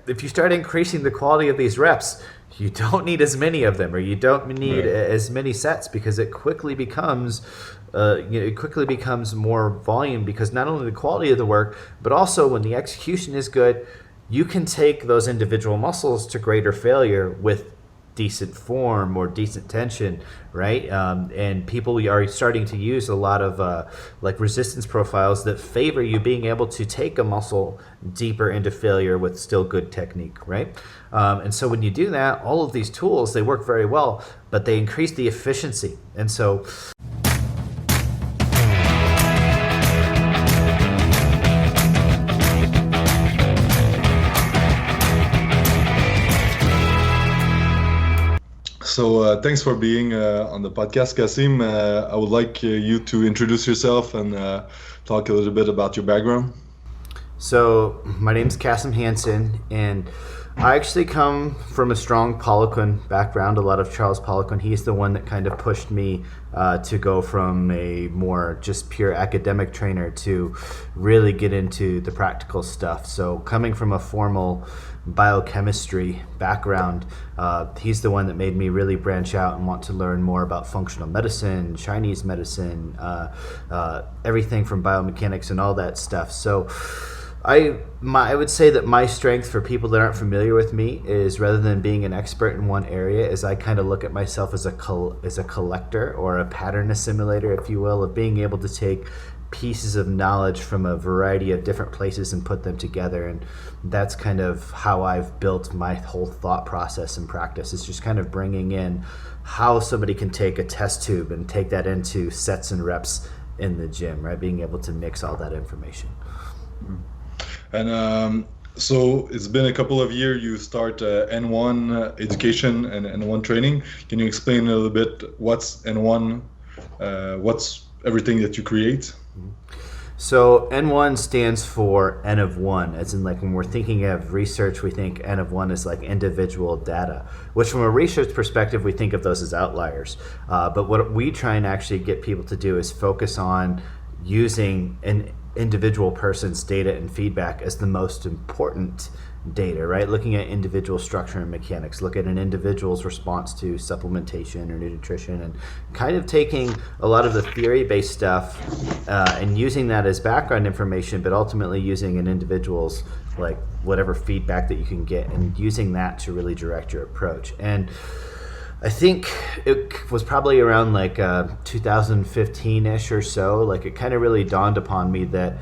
if you start increasing the quality of these reps, you don't need as many of them, or you don't need as many sets, because it quickly becomes more volume, because not only the quality of the work, but also when the execution is good, you can take those individual muscles to greater failure with decent form or decent tension, right? And people are starting to use a lot of like resistance profiles that favor you being able to take a muscle deeper into failure with still good technique, right? And so when you do that, all of these tools, they work very well, but they increase the efficiency. And so So thanks for being on the podcast, Kassem. I would like you to introduce yourself and talk a little bit about your background. So my name's Kassem Hanson, and I actually come from a strong Poliquin background, a lot of Charles Poliquin. He's the one that kind of pushed me to go from a more just pure academic trainer to really get into the practical stuff. So coming from a formal biochemistry background, he's the one that made me really branch out and want to learn more about functional medicine, Chinese medicine, everything from biomechanics and all that stuff. So I would say that my strength, for people that aren't familiar with me, is rather than being an expert in one area, is I kind of look at myself as a collector, or a pattern assimilator, if you will, of being able to take pieces of knowledge from a variety of different places and put them together. And that's kind of how I've built my whole thought process and practice. It's just kind of bringing in how somebody can take a test tube and take that into sets and reps in the gym, right? Being able to mix all that information. And so it's been a couple of years. You start N1 education and N1 training. Can you explain a little bit what's N1, what's everything that you create? So N1 stands for N of one, as in like when we're thinking of research, we think N of one is like individual data, which from a research perspective, we think of those as outliers. But what we try and actually get people to do is focus on using an individual person's data and feedback as the most important data, right? Looking at individual structure and mechanics, look at an individual's response to supplementation or nutrition, and kind of taking a lot of the theory-based stuff and using that as background information, but ultimately using an individual's, like, whatever feedback that you can get, and using that to really direct your approach. And I think it was probably around like 2015-ish or so, like it kind of really dawned upon me that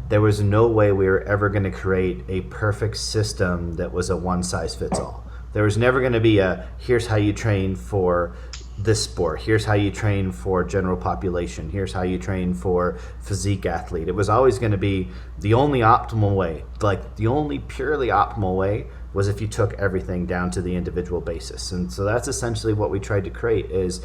there was no way we were ever going to create a perfect system that was a one-size-fits-all. There was never going to be a, here's how you train for this sport, here's how you train for general population, here's how you train for physique athlete. It was always going to be the only optimal way, like the only purely optimal way was if you took everything down to the individual basis. And so that's essentially what we tried to create, is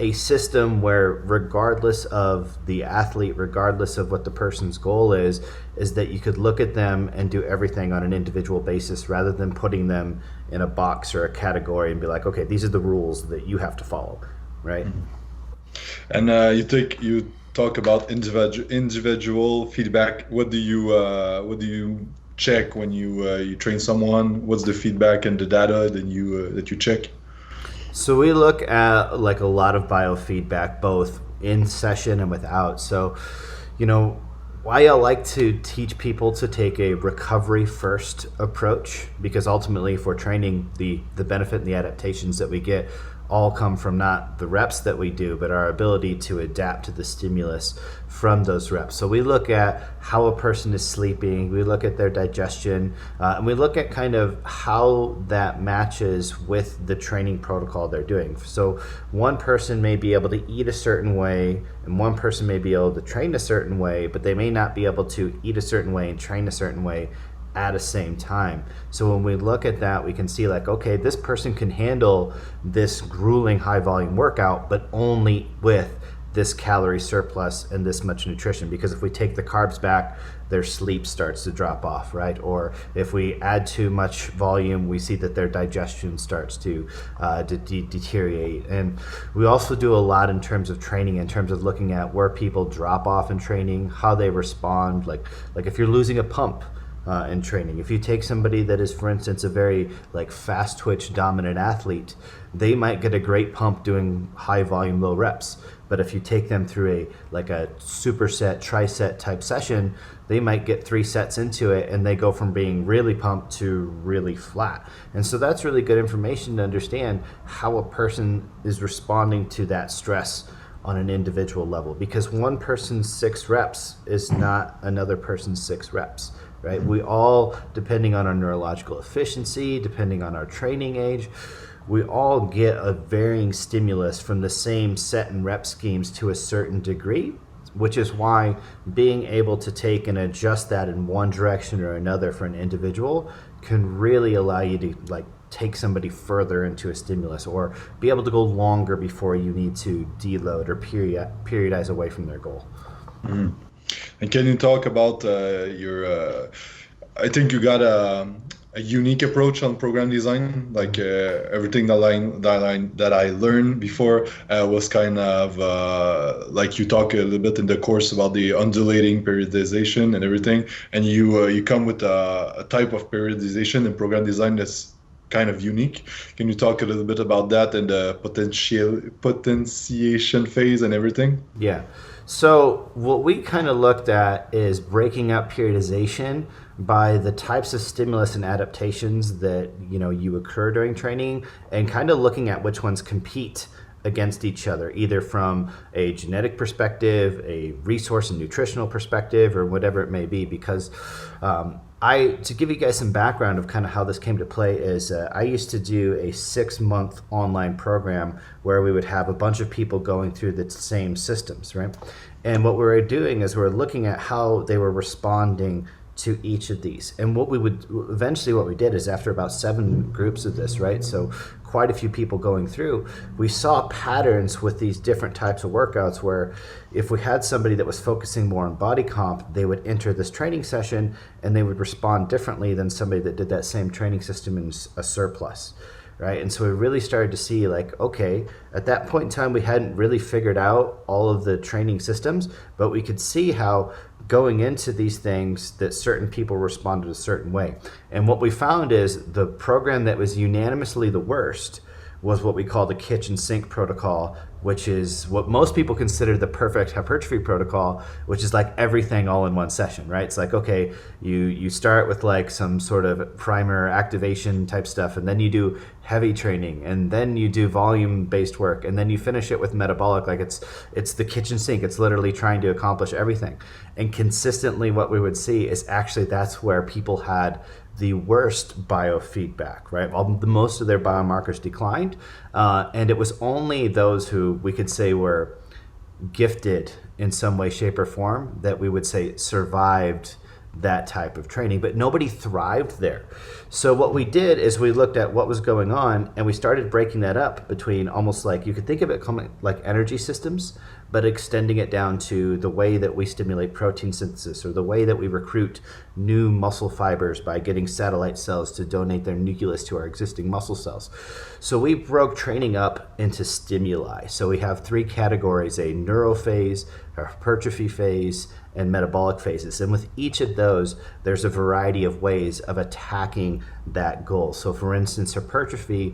a system where regardless of the athlete, regardless of what the person's goal is that you could look at them and do everything on an individual basis, rather than putting them in a box or a category and be like, okay, these are the rules that you have to follow, right? And you talk about individual feedback. What do you check when you train someone? What's the feedback and the data that you check? So we look at like a lot of biofeedback, both in session and without. So, why I like to teach people to take a recovery first approach, because ultimately if we're training, the benefit and the adaptations that we get all come from not the reps that we do, but our ability to adapt to the stimulus from those reps. So we look at how a person is sleeping, we look at their digestion, and we look at kind of how that matches with the training protocol they're doing. So one person may be able to eat a certain way, and one person may be able to train a certain way, but they may not be able to eat a certain way and train a certain way at the same time. So when we look at that, we can see like, okay, this person can handle this grueling high volume workout, but only with this calorie surplus and this much nutrition, because if we take the carbs back, their sleep starts to drop off, right? Or if we add too much volume, we see that their digestion starts to deteriorate. And we also do a lot in terms of training, in terms of looking at where people drop off in training, how they respond. Like if you're losing a pump, in training. If you take somebody that is, for instance, a very like fast twitch dominant athlete, they might get a great pump doing high volume, low reps. But if you take them through a superset, triset type session, they might get 3 sets into it and they go from being really pumped to really flat. And so that's really good information to understand how a person is responding to that stress on an individual level, because one person's 6 reps is not another person's 6 reps, right? We all, depending on our neurological efficiency, depending on our training age, we all get a varying stimulus from the same set and rep schemes to a certain degree, which is why being able to take and adjust that in one direction or another for an individual can really allow you to like take somebody further into a stimulus, or be able to go longer before you need to deload or periodize away from their goal. Mm. And can you talk about your I think you got a unique approach on program design. Like everything that I learned before was kind of like you talk a little bit in the course about the undulating periodization and everything, and you come with a type of periodization in program design that's kind of unique. Can you talk a little bit about that and the potentiation phase and everything? Yeah. So what we kind of looked at is breaking up periodization by the types of stimulus and adaptations that you occur during training, and kind of looking at which ones compete against each other, either from a genetic perspective, a resource and nutritional perspective, or whatever it may be. Because to give you guys some background of kind of how this came to play is I used to do a 6-month online program where we would have a bunch of people going through the same systems, right? And what we were doing is we were looking at how they were responding to each of these. And what we did is, after about 7 groups of this, right? So quite a few people going through, we saw patterns with these different types of workouts where if we had somebody that was focusing more on body comp, they would enter this training session and they would respond differently than somebody that did that same training system in a surplus, right? And so we really started to see like, okay, at that point in time, we hadn't really figured out all of the training systems, but we could see how going into these things that certain people responded a certain way. And what we found is the program that was unanimously the worst was what we call the kitchen sink protocol, which is what most people consider the perfect hypertrophy protocol, which is like everything all in one session, right? It's like, okay, you start with like some sort of primer activation type stuff, and then you do heavy training, and then you do volume based work, and then you finish it with metabolic. Like it's the kitchen sink. It's literally trying to accomplish everything. And consistently what we would see is actually that's where people had the worst biofeedback, right? Most of their biomarkers declined, and it was only those who we could say were gifted in some way, shape, or form that we would say survived that type of training, but nobody thrived there. So what we did is we looked at what was going on, and we started breaking that up between almost like, you could think of it like energy systems, but extending it down to the way that we stimulate protein synthesis, or the way that we recruit new muscle fibers by getting satellite cells to donate their nucleus to our existing muscle cells. So we broke training up into stimuli. So we have 3 categories: a neurophase, a hypertrophy phase, and metabolic phases. And with each of those, there's a variety of ways of attacking that goal. So for instance, hypertrophy,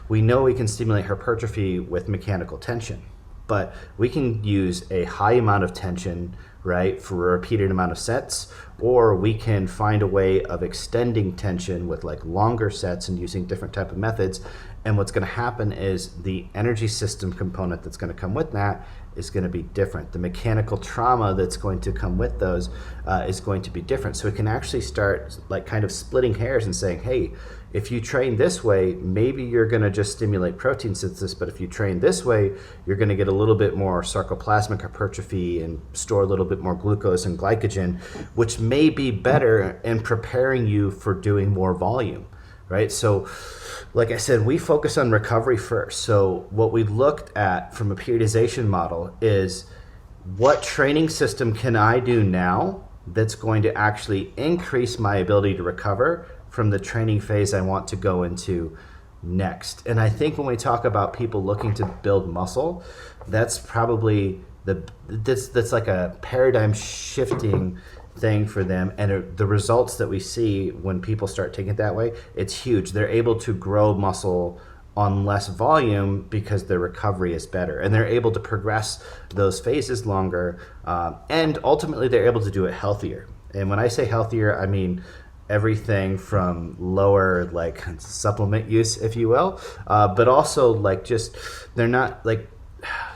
we know we can stimulate hypertrophy with mechanical tension, but we can use a high amount of tension, right, for a repeated amount of sets, or we can find a way of extending tension with like longer sets and using different type of methods. And what's going to happen is the energy system component that's going to come with that is going to be different. The mechanical trauma that's going to come with those is going to be different. So we can actually start like kind of splitting hairs and saying, hey, if you train this way, maybe you're going to just stimulate protein synthesis, but if you train this way, you're going to get a little bit more sarcoplasmic hypertrophy and store a little bit more glucose and glycogen, which may be better in preparing you for doing more volume, right? So like I said, we focus on recovery first. So what we looked at from a periodization model is, what training system can I do now that's going to actually increase my ability to recover from the training phase I want to go into next? And I think when we talk about people looking to build muscle, that's probably that's like a paradigm shifting thing for them, and the results that we see when people start taking it that way, it's huge. They're able to grow muscle on less volume because their recovery is better, and they're able to progress those phases longer, and ultimately they're able to do it healthier. And when I say healthier, I mean everything from lower like supplement use, if you will, but also like just they're not like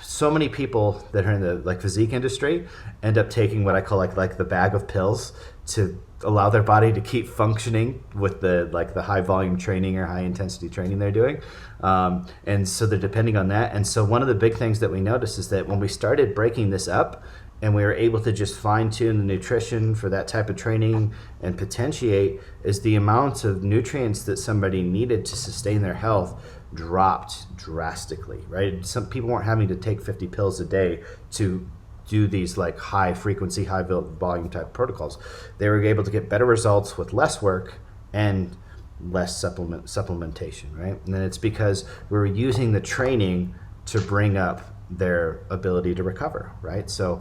so many people that are in the like physique industry end up taking what I call like the bag of pills to allow their body to keep functioning with the high volume training or high intensity training they're doing, and so they're depending on that. And so one of the big things that we noticed is that when we started breaking this up and we were able to just fine tune the nutrition for that type of training and potentiate, is the amount of nutrients that somebody needed to sustain their health dropped drastically, right? Some people weren't having to take 50 pills a day to do these like high frequency, high volume type protocols. They were able to get better results with less work and less supplementation, right? And then it's because we were using the training to bring up their ability to recover, right? So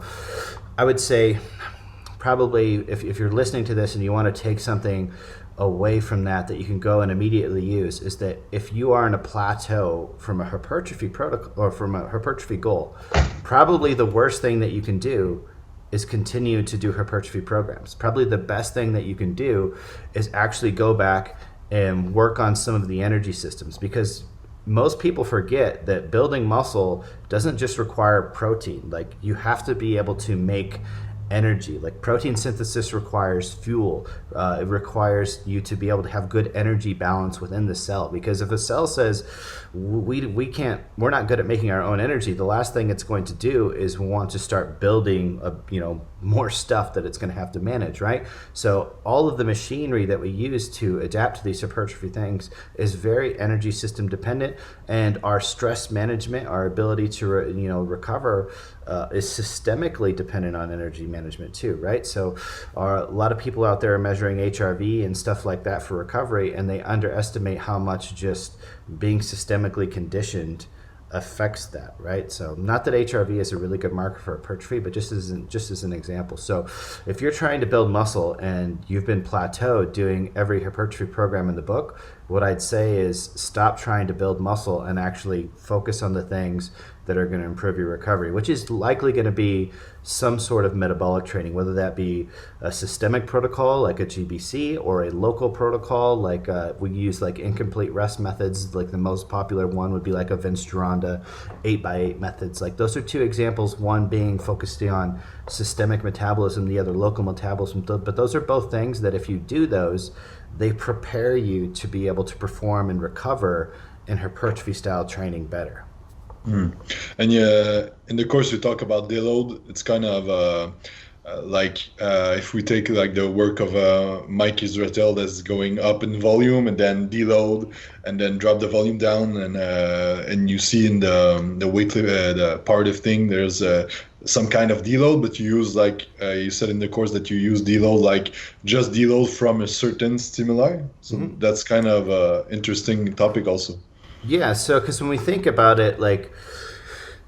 I would say probably if you're listening to this and you want to take something away from that you can go and immediately use, is that if you are in a plateau from a hypertrophy protocol or from a hypertrophy goal, probably the worst thing that you can do is continue to do hypertrophy programs. Probably the best thing that you can do is actually go back and work on some of the energy systems, because most people forget that building muscle doesn't just require protein. Like, you have to be able to make energy. Like, protein synthesis requires fuel. It requires you to be able to have good energy balance within the cell, because if a cell says we're not good at making our own energy, the last thing it's going to do is want to start building more stuff that it's going to have to manage, right? So all of the machinery that we use to adapt to these hypertrophy things is very energy system dependent, and our stress management, our ability to recover, is systemically dependent on energy management too, right? So a lot of people out there are measuring HRV and stuff like that for recovery, and they underestimate how much just being systemically conditioned affects that, right? So not that HRV is a really good marker for hypertrophy, but just as an example. So if you're trying to build muscle and you've been plateaued doing every hypertrophy program in the book, what I'd say is stop trying to build muscle and actually focus on the things that are going to improve your recovery, which is likely going to be some sort of metabolic training, whether that be a systemic protocol like a GBC or a local protocol like we use like incomplete rest methods. Like the most popular one would be like a Vince Gironda 8x8 methods. Like those are two examples, one being focusing on systemic metabolism, the other local metabolism. But those are both things that if you do those, they prepare you to be able to perform and recover in hypertrophy style training better. And yeah, in the course we talk about deload. It's kind of if we take like the work of Mike Israetel, that's going up in volume and then deload and then drop the volume down, and you see in the weight the part of thing there's some kind of deload, but you use like you said in the course that you use deload, like just deload from a certain stimuli. So that's kind of an interesting topic also. Yeah, so because when we think about it, like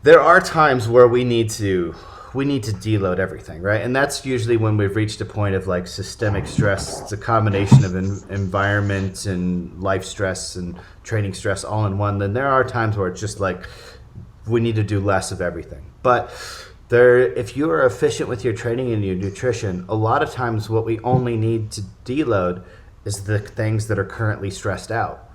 there are times where we need to deload everything, right? And that's usually when we've reached a point of like systemic stress. It's a combination of environment and life stress and training stress all in one. Then there are times where it's just like we need to do less of everything. But if you are efficient with your training and your nutrition, a lot of times what we only need to deload is the things that are currently stressed out.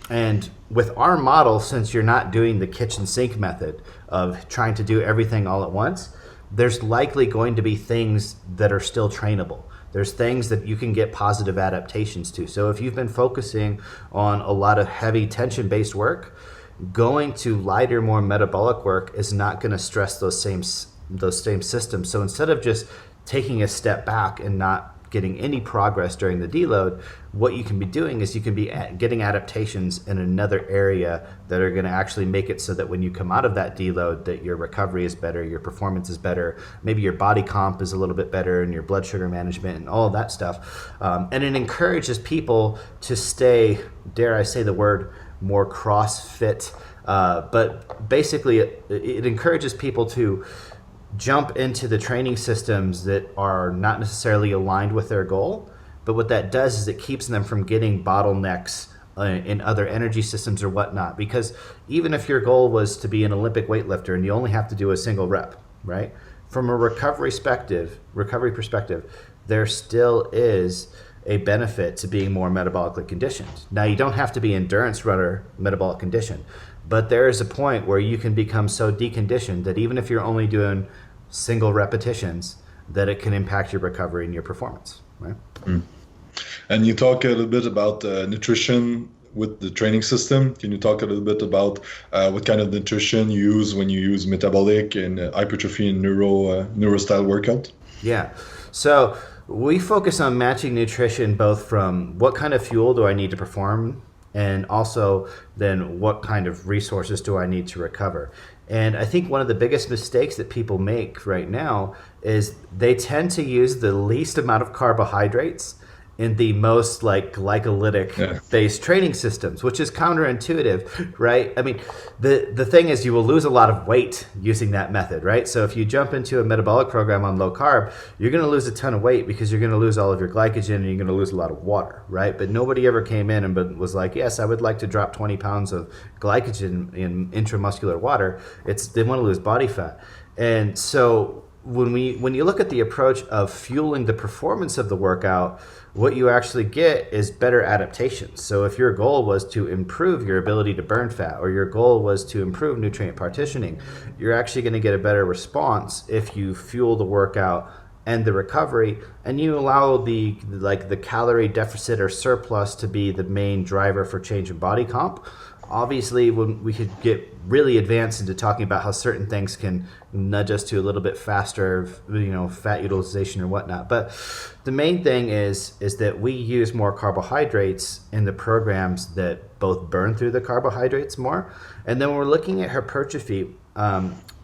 And with our model, since you're not doing the kitchen sink method of trying to do everything all at once, there's likely going to be things that are still trainable. There's things that you can get positive adaptations to. So if you've been focusing on a lot of heavy tension-based work, going to lighter, more metabolic work is not going to stress those same systems. So instead of just taking a step back and not getting any progress during the deload, what you can be doing is you can be getting adaptations in another area that are going to actually make it so that when you come out of that deload, that your recovery is better, your performance is better, maybe your body comp is a little bit better, and your blood sugar management and all of that stuff. And it encourages people to stay, dare I say the word, more CrossFit. But basically it encourages people to jump into the training systems that are not necessarily aligned with their goal. But what that does is it keeps them from getting bottlenecks in other energy systems or whatnot. Because even if your goal was to be an Olympic weightlifter and you only have to do a single rep, right? From a recovery perspective, there still is a benefit to being more metabolically conditioned. Now, you don't have to be endurance runner metabolic conditioned, but there is a point where you can become so deconditioned that even if you're only doing single repetitions, that it can impact your recovery and your performance, right? Mm. And you talk a little bit about nutrition with the training system. Can you talk a little bit about what kind of nutrition you use when you use metabolic and hypertrophy and neuro style workout? Yeah. So we focus on matching nutrition both from what kind of fuel do I need to perform, and also then what kind of resources do I need to recover. And I think one of the biggest mistakes that people make right now is they tend to use the least amount of carbohydrates in the most like glycolytic based training systems, which is counterintuitive, right? I mean, the thing is you will lose a lot of weight using that method, right? So if you jump into a metabolic program on low carb, you're going to lose a ton of weight because you're going to lose all of your glycogen and you're going to lose a lot of water, right? But nobody ever came in and was like, yes, I would like to drop 20 pounds of glycogen in intramuscular water. They want to lose body fat. And so when you look at the approach of fueling the performance of the workout, what you actually get is better adaptations. So if your goal was to improve your ability to burn fat, or your goal was to improve nutrient partitioning, you're actually going to get a better response if you fuel the workout and the recovery, and you allow the calorie deficit or surplus to be the main driver for change in body comp. Obviously, when we could get really advanced into talking about how certain things can nudge us to a little bit faster, fat utilization or whatnot. But the main thing is that we use more carbohydrates in the programs that both burn through the carbohydrates more. And then when we're looking at hypertrophy,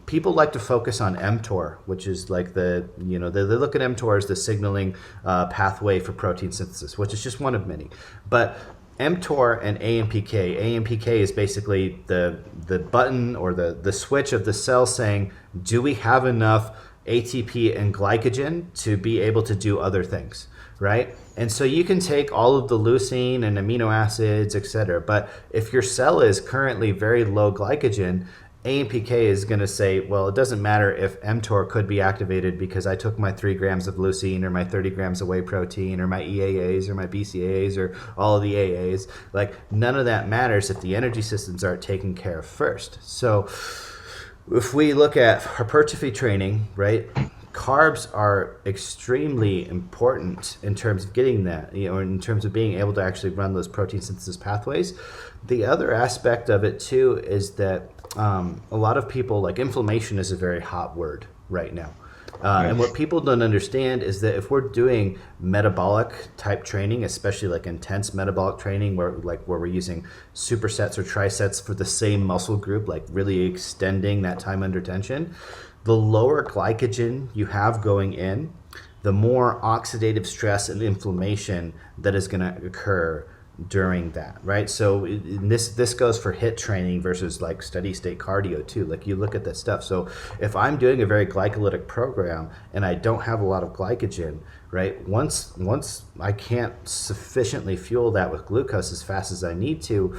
people like to focus on mTOR, which is like they look at mTOR as the signaling pathway for protein synthesis, which is just one of many. But mTOR and AMPK. AMPK is basically the button or the switch of the cell saying, do we have enough ATP and glycogen to be able to do other things, right? And so you can take all of the leucine and amino acids, etc. But if your cell is currently very low glycogen, AMPK is going to say, well, it doesn't matter if mTOR could be activated because I took my 3 grams of leucine or my 30 grams of whey protein or my EAAs or my BCAAs or all of the AAs. Like, none of that matters if the energy systems aren't taken care of first. So if we look at hypertrophy training, right, carbs are extremely important in terms of getting that, in terms of being able to actually run those protein synthesis pathways. The other aspect of it too is that a lot of people, like, inflammation is a very hot word right now. And what people don't understand is that if we're doing metabolic type training, especially like intense metabolic training where we're using supersets or trisets for the same muscle group, like really extending that time under tension, the lower glycogen you have going in, the more oxidative stress and inflammation that is going to occur during that, right? So this goes for HIIT training versus like steady state cardio too. Like, you look at this stuff. So if I'm doing a very glycolytic program and I don't have a lot of glycogen, right? Once I can't sufficiently fuel that with glucose as fast as I need to,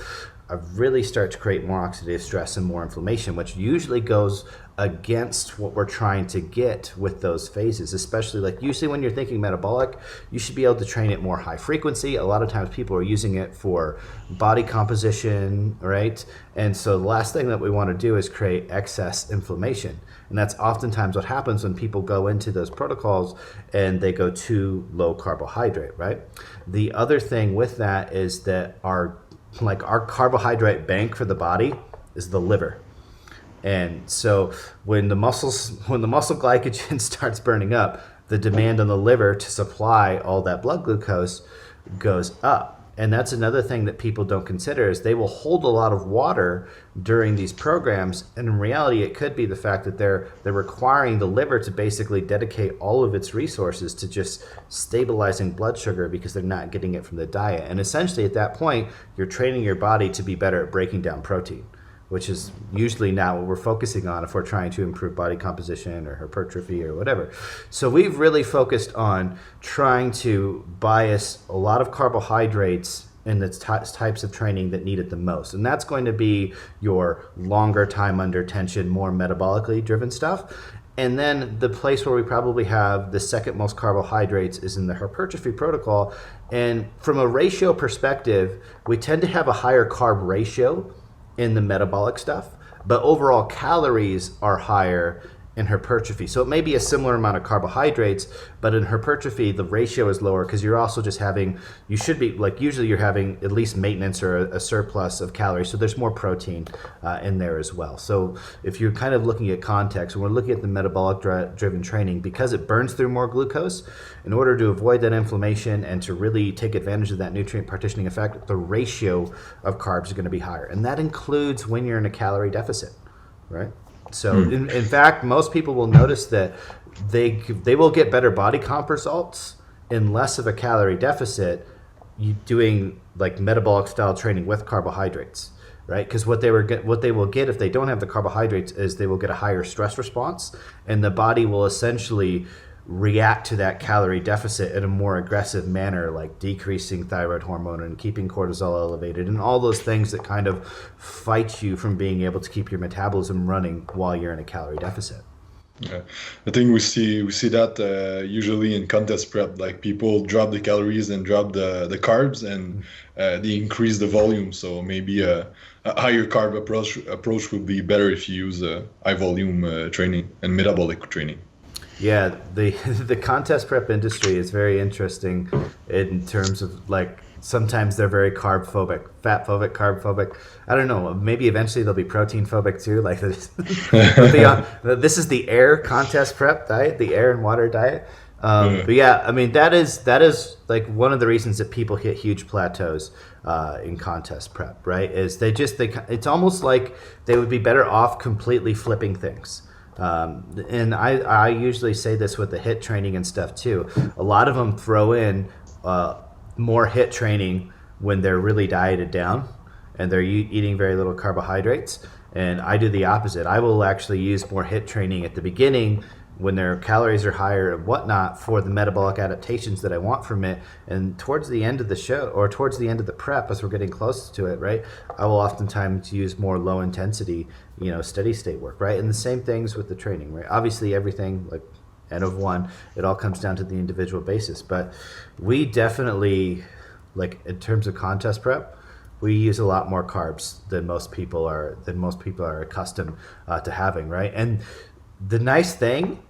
I really start to create more oxidative stress and more inflammation, which usually goes against what we're trying to get with those phases. Especially, like, usually when you're thinking metabolic, you should be able to train it more high frequency. A lot of times people are using it for body composition, right? And so the last thing that we want to do is create excess inflammation. And that's oftentimes what happens when people go into those protocols and they go too low carbohydrate, right? The other thing with that is that our carbohydrate bank for the body is the liver. And so when the muscle glycogen starts burning up, the demand on the liver to supply all that blood glucose goes up. And that's another thing that people don't consider, is they will hold a lot of water during these programs, and in reality it could be the fact that they're requiring the liver to basically dedicate all of its resources to just stabilizing blood sugar because they're not getting it from the diet. And essentially at that point, you're training your body to be better at breaking down protein, which is usually not what we're focusing on if we're trying to improve body composition or hypertrophy or whatever. So we've really focused on trying to bias a lot of carbohydrates in the types of training that need it the most. And that's going to be your longer time under tension, more metabolically driven stuff. And then the place where we probably have the second most carbohydrates is in the hypertrophy protocol. And from a ratio perspective, we tend to have a higher carb ratio in the metabolic stuff, but overall calories are higher in hypertrophy. So it may be a similar amount of carbohydrates, but in hypertrophy, the ratio is lower because you're also just having, you should be, like usually you're having at least maintenance or a surplus of calories. So there's more protein in there as well. So if you're kind of looking at context, when we're looking at the metabolic driven training, because it burns through more glucose, in order to avoid that inflammation and to really take advantage of that nutrient partitioning effect, the ratio of carbs is going to be higher. And that includes when you're in a calorie deficit, right? So in fact, most people will notice that they will get better body comp results in less of a calorie deficit doing like metabolic style training with carbohydrates, right? Because what they will get if they don't have the carbohydrates is they will get a higher stress response, and the body will essentially react to that calorie deficit in a more aggressive manner, like decreasing thyroid hormone and keeping cortisol elevated and all those things that kind of fight you from being able to keep your metabolism running while you're in a calorie deficit. Yeah, I think we see that usually in contest prep, like people drop the calories and drop the carbs, and they increase the volume. So maybe a higher carb approach would be better if you use high volume training and metabolic training. Yeah, the contest prep industry is very interesting in terms of like sometimes they're very carb phobic, fat phobic, carb phobic. I don't know. Maybe eventually they'll be protein phobic too. Like this is the air contest prep diet, the air and water diet. But yeah, I mean that is like one of the reasons that people hit huge plateaus in contest prep, right? Is it's almost like they would be better off completely flipping things. And I usually say this with the HIIT training and stuff too. A lot of them throw in more HIIT training when they're really dieted down and they're eating very little carbohydrates. And I do the opposite. I will actually use more HIIT training at the beginning when their calories are higher and whatnot for the metabolic adaptations that I want from it. And towards the end of the show or towards the end of the prep, as we're getting close to it, right, I will oftentimes use more low intensity, steady state work, right? And the same things with the training, right? Obviously everything like N of one, it all comes down to the individual basis. But we definitely, like in terms of contest prep, we use a lot more carbs than most people are accustomed to having, right? And the nice thing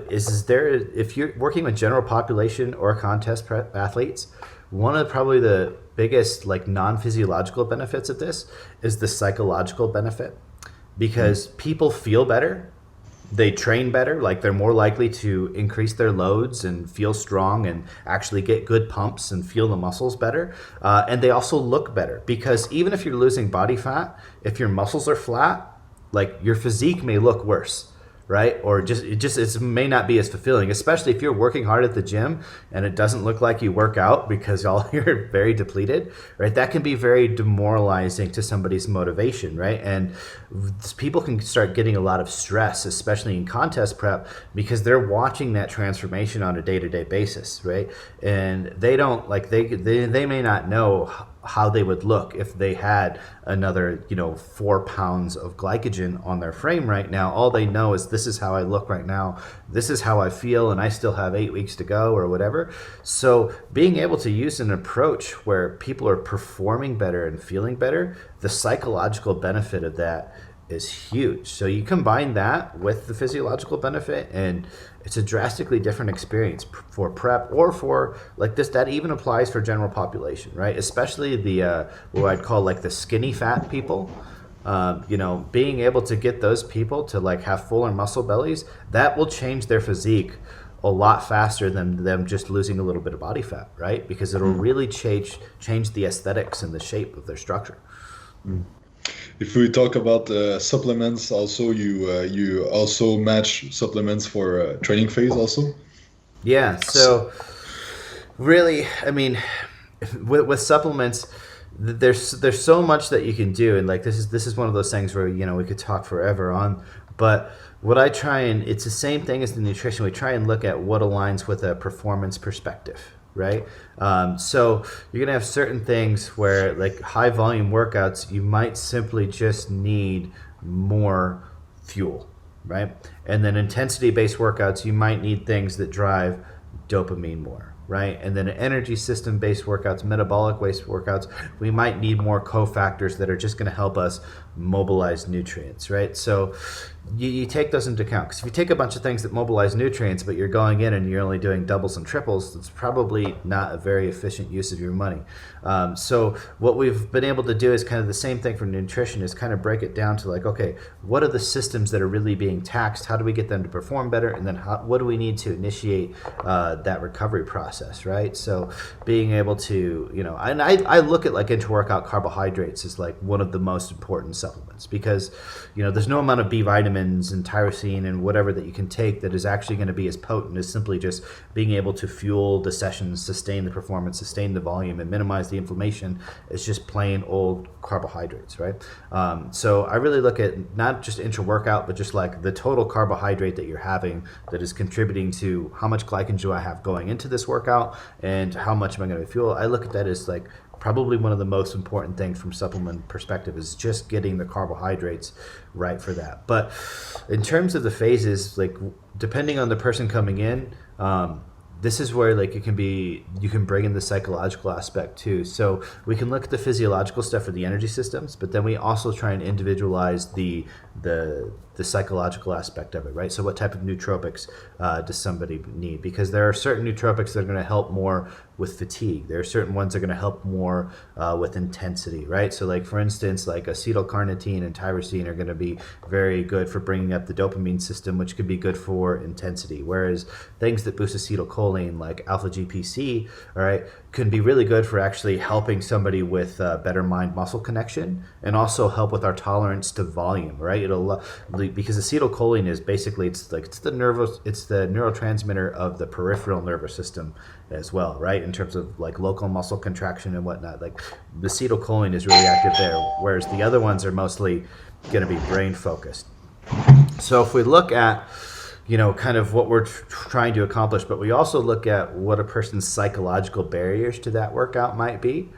is if you're working with general population or contest prep athletes, one of probably the biggest like non-physiological benefits of this is the psychological benefit, because people feel better, they train better, like they're more likely to increase their loads and feel strong and actually get good pumps and feel the muscles better, and they also look better, because even if you're losing body fat, if your muscles are flat, like your physique may look worse, right? Or it may not be as fulfilling, especially if you're working hard at the gym and it doesn't look like you work out because you're very depleted, right? That can be very demoralizing to somebody's motivation, right? And people can start getting a lot of stress, especially in contest prep, because they're watching that transformation on a day-to-day basis, right? And they don't they may not know how they would look if they had another 4 pounds of glycogen on their frame right now. All they know is this is how I look right now, this is how I feel, and I still have 8 weeks to go or whatever. So being able to use an approach where people are performing better and feeling better, the psychological benefit of that is huge. So you combine that with the physiological benefit, and it's a drastically different experience for prep or for like this. That even applies for general population, right? Especially the what I'd call like the skinny fat people. Being able to get those people to like have fuller muscle bellies, that will change their physique a lot faster than them just losing a little bit of body fat, right? Because it'll really change the aesthetics and the shape of their structure. If we talk about supplements, also you also match supplements for training phase also. Yeah. So really, I mean, with supplements, there's so much that you can do, and like this is one of those things where we could talk forever on. But what I try and it's the same thing as the nutrition. We try and look at what aligns with a performance perspective, right? So you're gonna have certain things where, like high volume workouts, you might simply just need more fuel, right? And then intensity based workouts, you might need things that drive dopamine more, right? And then energy system based workouts, metabolic based workouts, we might need more cofactors that are just going to help us mobilize nutrients, right? So you take those into account, because if you take a bunch of things that mobilize nutrients but you're going in and you're only doing doubles and triples, it's probably not a very efficient use of your money. So what we've been able to do is kind of the same thing for nutrition, is kind of break it down to like, okay, what are the systems that are really being taxed? How do we get them to perform better? And then what do we need to initiate that recovery process, right? So being able to, and I look at like intra-workout carbohydrates as like one of the most important supplements, because there's no amount of B vitamins and tyrosine and whatever that you can take that is actually going to be as potent as simply just being able to fuel the sessions, sustain the performance, sustain the volume, and minimize the inflammation. It's just plain old carbohydrates, right? So I really look at not just intra-workout, but just like the total carbohydrate that you're having that is contributing to how much glycogen do I have going into this workout and how much am I going to fuel. I look at that as like probably one of the most important things from supplement perspective, is just getting the carbohydrates right for that. But in terms of the phases, like depending on the person coming in, this is where like you can bring in the psychological aspect too. So we can look at the physiological stuff for the energy systems, but then we also try and individualize the psychological aspect of it, right? So what type of nootropics does somebody need? Because there are certain nootropics that are going to help more with fatigue. There are certain ones that are going to help more with intensity, right? So like for instance, like acetylcarnitine and tyrosine are going to be very good for bringing up the dopamine system, which could be good for intensity. Whereas things that boost acetylcholine, like alpha GPC, all right, can be really good for actually helping somebody with better mind-muscle connection, and also help with our tolerance to volume, right? Because acetylcholine is basically it's the neurotransmitter of the peripheral nervous system as well, right? In terms of like local muscle contraction and whatnot, like the acetylcholine is really active there, whereas the other ones are mostly going to be brain focused. So if we look at kind of what we're trying to accomplish, but we also look at what a person's psychological barriers to that workout might be,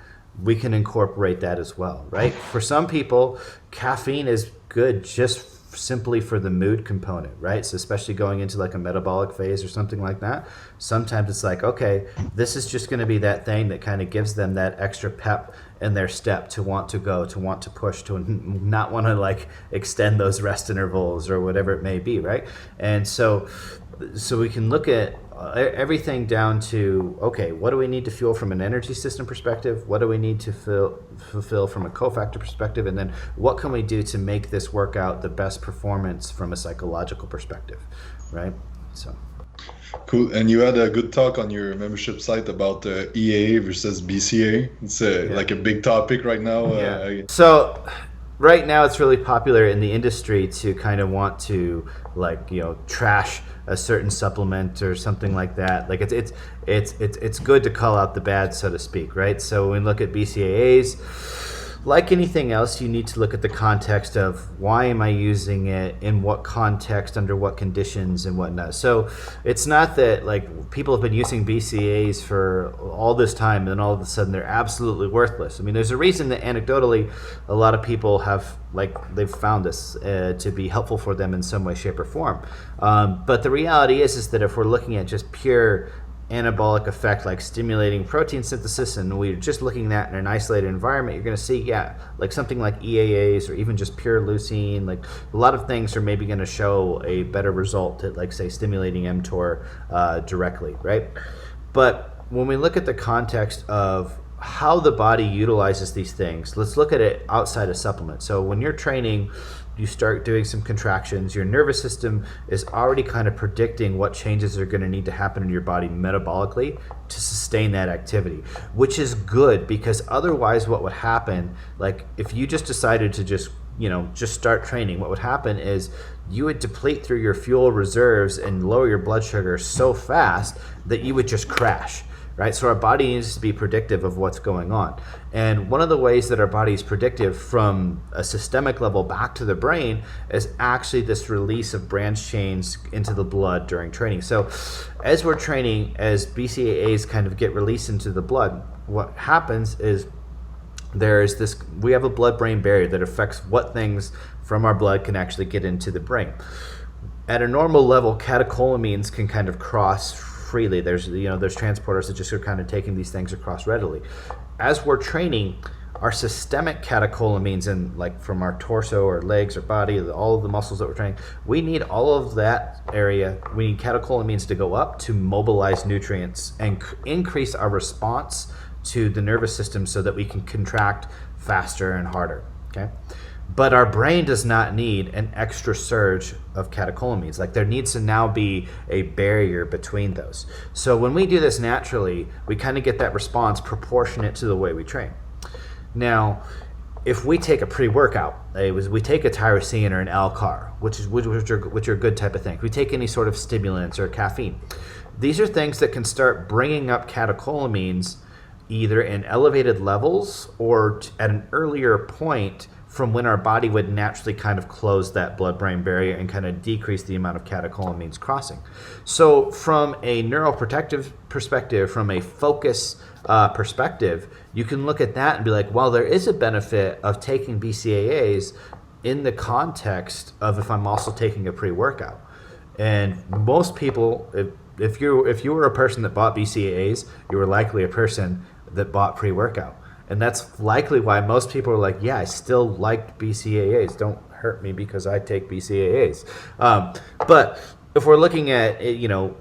we can incorporate that as well, right? For some people, caffeine is good just simply for the mood component, right? So especially going into like a metabolic phase or something like that, sometimes it's like, okay, this is just going to be that thing that kind of gives them that extra pep in their step to want to go, to want to push, to not want to like extend those rest intervals or whatever it may be, right? And so we can look at everything down to, okay, what do we need to fuel from an energy system perspective? What do we need to fulfill from a cofactor perspective? And then what can we do to make this workout the best performance from a psychological perspective, right? So. Cool. And you had a good talk on your membership site about EAA versus BCAA. It's like a big topic right now. So right now it's really popular in the industry to kind of want to like, trash a certain supplement or something like that. Like it's good to call out the bad, so to speak, right? So when we look at BCAAs, like anything else, you need to look at the context of why am I using it, in what context, under what conditions, and whatnot. So it's not that like people have been using BCAAs for all this time and then all of a sudden they're absolutely worthless. I mean, there's a reason that anecdotally a lot of people have they've found this to be helpful for them in some way, shape, or form. But the reality is that if we're looking at just pure anabolic effect, like stimulating protein synthesis, and we're just looking at that in an isolated environment, you're going to see, like something like EAAs or even just pure leucine, like a lot of things are maybe going to show a better result at, like, say, stimulating mTOR directly, right? But when we look at the context of how the body utilizes these things, let's look at it outside of supplements. So when you're training, you start doing some contractions, your nervous system is already kind of predicting what changes are going to need to happen in your body metabolically to sustain that activity, which is good, because otherwise what would happen, like if you just decided to just start training, what would happen is you would deplete through your fuel reserves and lower your blood sugar so fast that you would just crash. right? So our body needs to be predictive of what's going on. And one of the ways that our body is predictive from a systemic level back to the brain is actually this release of branch chains into the blood during training. So as we're training, as BCAAs kind of get released into the blood, what happens is we have a blood-brain barrier that affects what things from our blood can actually get into the brain. At a normal level, catecholamines can kind of cross freely. There's transporters that just are kind of taking these things across readily. As we're training, our systemic catecholamines, and like from our torso or legs or body, all of the muscles that we're training, we need all of that area. We need catecholamines to go up to mobilize nutrients and increase our response to the nervous system so that we can contract faster and harder. Okay. But our brain does not need an extra surge of catecholamines. Like there needs to now be a barrier between those. So when we do this naturally, we kind of get that response proportionate to the way we train. Now, if we take a pre-workout, we take a tyrosine or an L-car, which are a good type of thing. We take any sort of stimulants or caffeine. These are things that can start bringing up catecholamines either in elevated levels or at an earlier point from when our body would naturally kind of close that blood-brain barrier and kind of decrease the amount of catecholamines crossing. So from a neuroprotective perspective, from a focus perspective, you can look at that and be like, well, there is a benefit of taking BCAAs in the context of if I'm also taking a pre-workout. And most people, if you were a person that bought BCAAs, you were likely a person that bought pre-workout. And that's likely why most people are like, yeah, I still like BCAAs. Don't hurt me because I take BCAAs. But if we're looking at,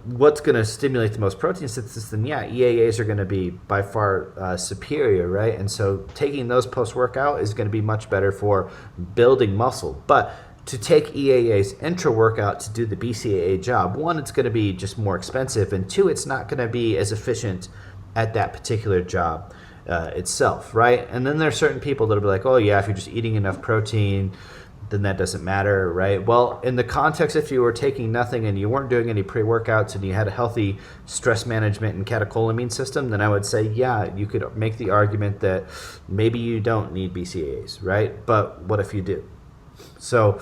what's going to stimulate the most protein synthesis, then yeah, EAAs are going to be by far superior, right? And so taking those post-workout is going to be much better for building muscle. But to take EAAs intra-workout to do the BCAA job, one, it's going to be just more expensive, and two, it's not going to be as efficient at that particular job itself, right? And then there are certain people that'll be like, oh yeah, if you're just eating enough protein, then that doesn't matter, right? Well, in the context, if you were taking nothing and you weren't doing any pre-workouts and you had a healthy stress management and catecholamine system, then I would say, yeah, you could make the argument that maybe you don't need BCAAs, right? But what if you do? So,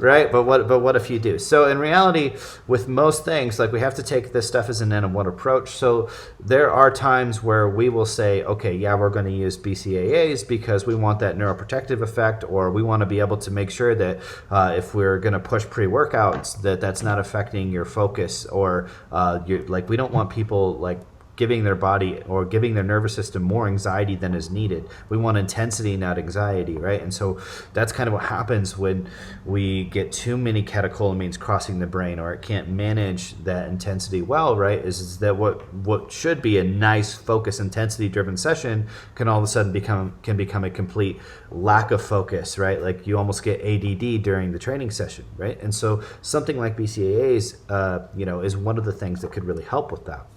right? But what if you do? So in reality, with most things, like we have to take this stuff as an N-of-1 approach. So there are times where we will say, okay, yeah, we're going to use BCAAs because we want that neuroprotective effect, or we want to be able to make sure that if we're going to push pre-workouts, that's not affecting your focus, or we don't want people like giving their body or giving their nervous system more anxiety than is needed. We want intensity, not anxiety, right? And so that's kind of what happens when we get too many catecholamines crossing the brain, or it can't manage that intensity well, right? Is that what should be a nice focus intensity driven session can all of a sudden become a complete lack of focus, right? Like you almost get ADD during the training session, right? And so something like BCAAs, is one of the things that could really help with that.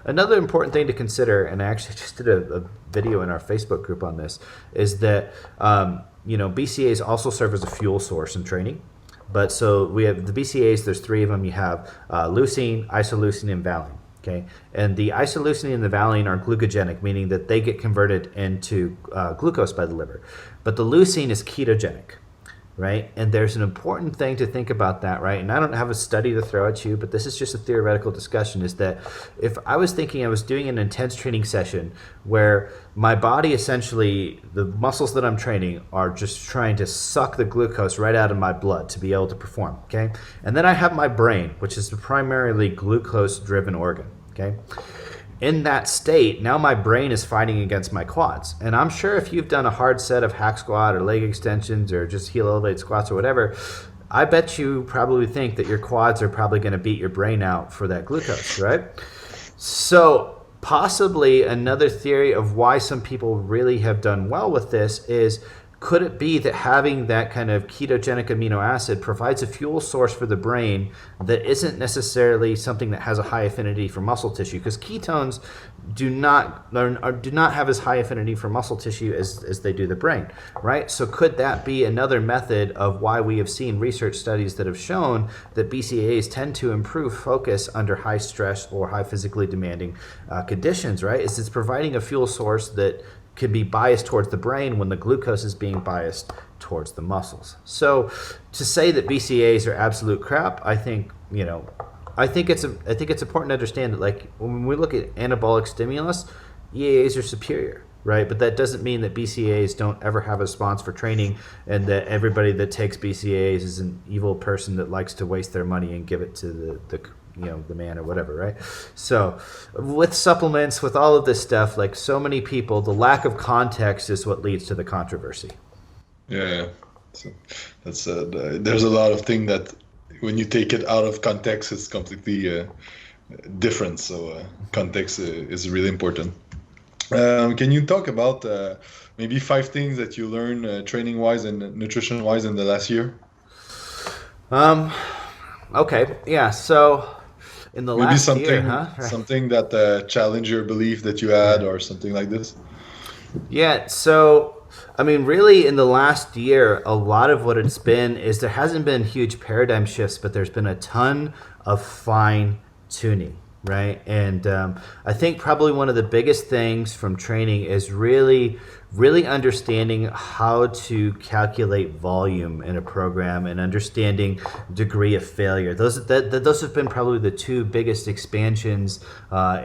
Another important thing to consider, and I actually just did a video in our Facebook group on this, is that BCAAs also serve as a fuel source in training. But so we have the BCAAs, there's three of them. You have leucine, isoleucine, and valine. Okay, and the isoleucine and the valine are glucogenic, meaning that they get converted into glucose by the liver. But the leucine is ketogenic. Right? And there's an important thing to think about that, right? And I don't have a study to throw at you, but this is just a theoretical discussion, is that if I was thinking I was doing an intense training session where my body essentially, the muscles that I'm training are just trying to suck the glucose right out of my blood to be able to perform, okay? And then I have my brain, which is a primarily glucose-driven organ, okay? In that state, now my brain is fighting against my quads. And I'm sure if you've done a hard set of hack squat or leg extensions or just heel elevated squats or whatever, I bet you probably think that your quads are probably going to beat your brain out for that glucose, right? So possibly another theory of why some people really have done well with this is could it be that having that kind of ketogenic amino acid provides a fuel source for the brain that isn't necessarily something that has a high affinity for muscle tissue? Because ketones do not have as high affinity for muscle tissue as they do the brain, right? So could that be another method of why we have seen research studies that have shown that BCAAs tend to improve focus under high stress or high physically demanding conditions, right? Is it's providing a fuel source that can be biased towards the brain when the glucose is being biased towards the muscles. So to say that BCAAs are absolute crap, I think it's important to understand that, like, when we look at anabolic stimulus, EAAs are superior, right? But that doesn't mean that BCAAs don't ever have a response for training, and that everybody that takes BCAAs is an evil person that likes to waste their money and give it to the man or whatever, right? So with supplements, with all of this stuff, like so many people, the lack of context is what leads to the controversy. Yeah, so that's there's a lot of things that when you take it out of context, it's completely different. So context is really important. Can you talk about maybe 5 things that you learned training-wise and nutrition-wise in the last year? Okay, yeah. So in the maybe last something, year, Right. something that challenged your belief that you had, or something like this. Yeah. So I mean, really, in the last year, a lot of what it's been is there hasn't been huge paradigm shifts, but there's been a ton of fine tuning, right? And I think probably one of the biggest things from training is really understanding how to calculate volume in a program and understanding degree of failure. Those have been probably the 2 biggest expansions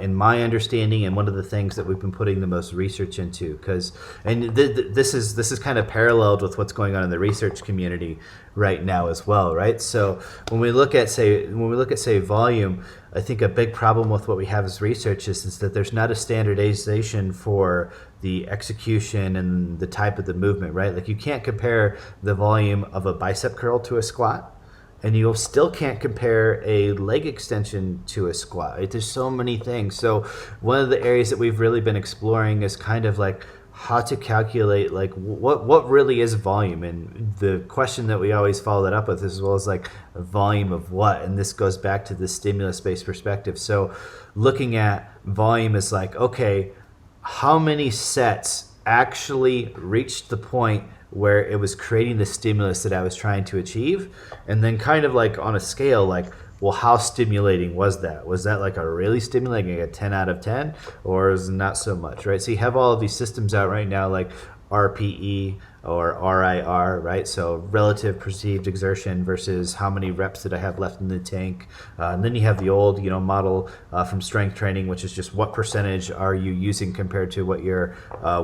in my understanding, and one of the things that we've been putting the most research into. This is kind of paralleled with what's going on in the research community right now as well, right? So when we look at say volume, I think a big problem with what we have as research is that there's not a standardization for the execution and the type of the movement, right? Like, you can't compare the volume of a bicep curl to a squat, and you still can't compare a leg extension to a squat, right? There's so many things. So one of the areas that we've really been exploring is kind of like how to calculate, like, what really is volume. And the question that we always follow that up with is, well, is like a volume of what? And this goes back to the stimulus-based perspective. So looking at volume is like, okay, how many sets actually reached the point where it was creating the stimulus that I was trying to achieve? And then kind of like on a scale, like, well, how stimulating was that? Was that like a really stimulating, like a 10 out of 10, or is it not so much, right? So you have all of these systems out right now, like RPE or RIR, right? So relative perceived exertion versus how many reps did I have left in the tank. And then you have the old, model from strength training, which is just what percentage are you using compared to what your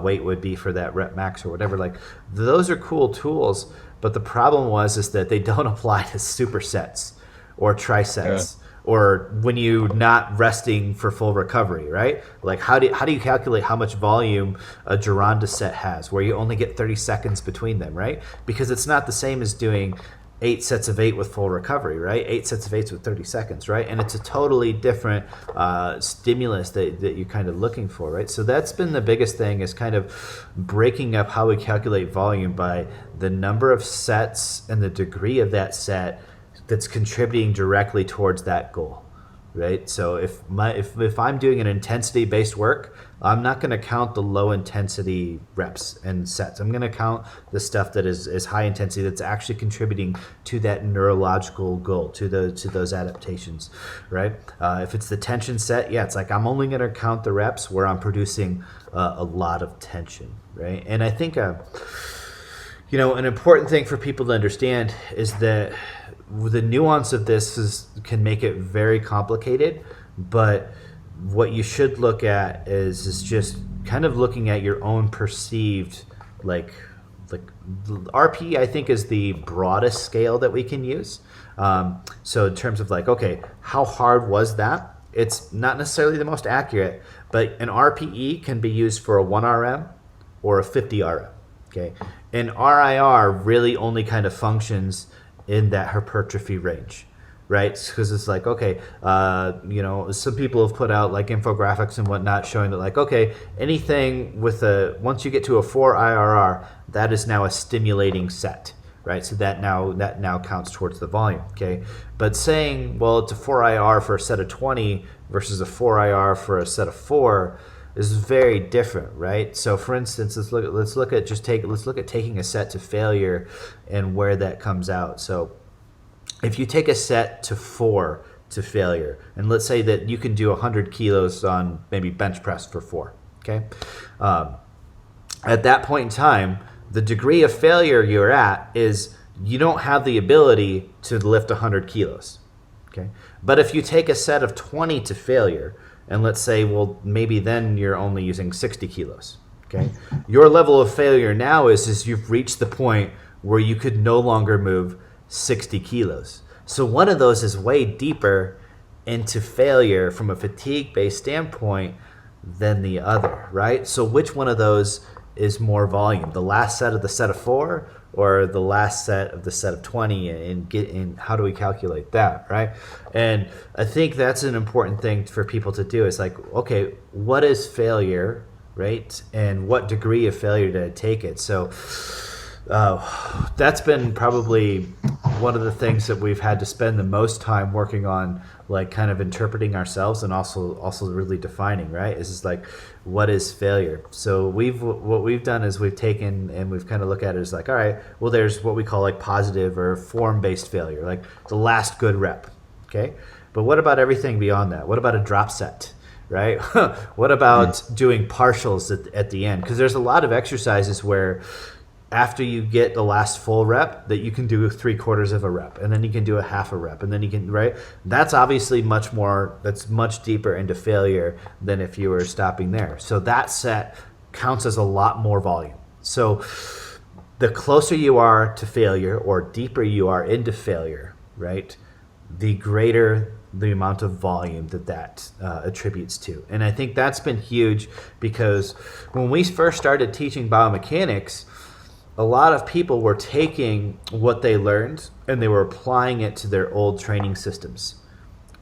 weight would be for that rep max or whatever. Like, those are cool tools, but the problem is that they don't apply to supersets or trisets, or when you're not resting for full recovery, right? Like, how do you calculate how much volume a Gironda set has, where you only get 30 seconds between them, right? Because it's not the same as doing 8 sets of 8 with full recovery, right? 8 sets of 8s with 30 seconds, right? And it's a totally different stimulus that you're kind of looking for, right? So that's been the biggest thing, is kind of breaking up how we calculate volume by the number of sets and the degree of that set that's contributing directly towards that goal, right? So if I'm doing an intensity-based work, I'm not going to count the low-intensity reps and sets. I'm going to count the stuff that is high intensity, that's actually contributing to that neurological goal, to those adaptations, right? If it's the tension set, it's like I'm only going to count the reps where I'm producing a lot of tension, right? And I think an important thing for people to understand is that the nuance of this can make it very complicated, but what you should look at is just kind of looking at your own perceived, like RP, I think, is the broadest scale that we can use. So in terms of like, okay, how hard was that? It's not necessarily the most accurate, but an RPE can be used for a 1 RM or a 50 RM. Okay, and RIR really only kind of functions in that hypertrophy range, right? Because it's like, okay, some people have put out like infographics and whatnot showing that like, okay, anything with once you get to a 4 IRR, that is now a stimulating set, right? So that now counts towards the volume, okay? But saying, well, it's a 4 IR for a set of 20 versus a 4 IR for a set of 4 is very different, right? So for instance, let's look at taking a set to failure and where that comes out. So if you take a set to 4 to failure, and let's say that you can do 100 kilos on maybe bench press for 4, okay? At that point in time, the degree of failure you're at is you don't have the ability to lift 100 kilos, okay? But if you take a set of 20 to failure, and let's say, well, maybe then you're only using 60 kilos, okay? Your level of failure now is you've reached the point where you could no longer move 60 kilos. So one of those is way deeper into failure from a fatigue-based standpoint than the other, right? So which one of those is more volume? The last set of the set of 4 or the last set of the set of 20, and how do we calculate that, right? And I think that's an important thing for people to do. It's like, okay, what is failure, right? And what degree of failure did I take it? So that's been probably one of the things that we've had to spend the most time working on, like kind of interpreting ourselves and also really defining, right? Is just like, what is failure? So what we've done is we've taken and we've kind of looked at it as like, all right, well, there's what we call like positive or form-based failure, like the last good rep, okay? But what about everything beyond that? What about a drop set, right? What about doing partials at the end? Because there's a lot of exercises where after you get the last full rep that you can do 3/4 of a rep, and then you can do a half a rep, and then you can, right? That's obviously that's much deeper into failure than if you were stopping there. So that set counts as a lot more volume. So the closer you are to failure or deeper you are into failure, right, the greater the amount of volume that attributes to. And I think that's been huge, because when we first started teaching biomechanics, a lot of people were taking what they learned and they were applying it to their old training systems.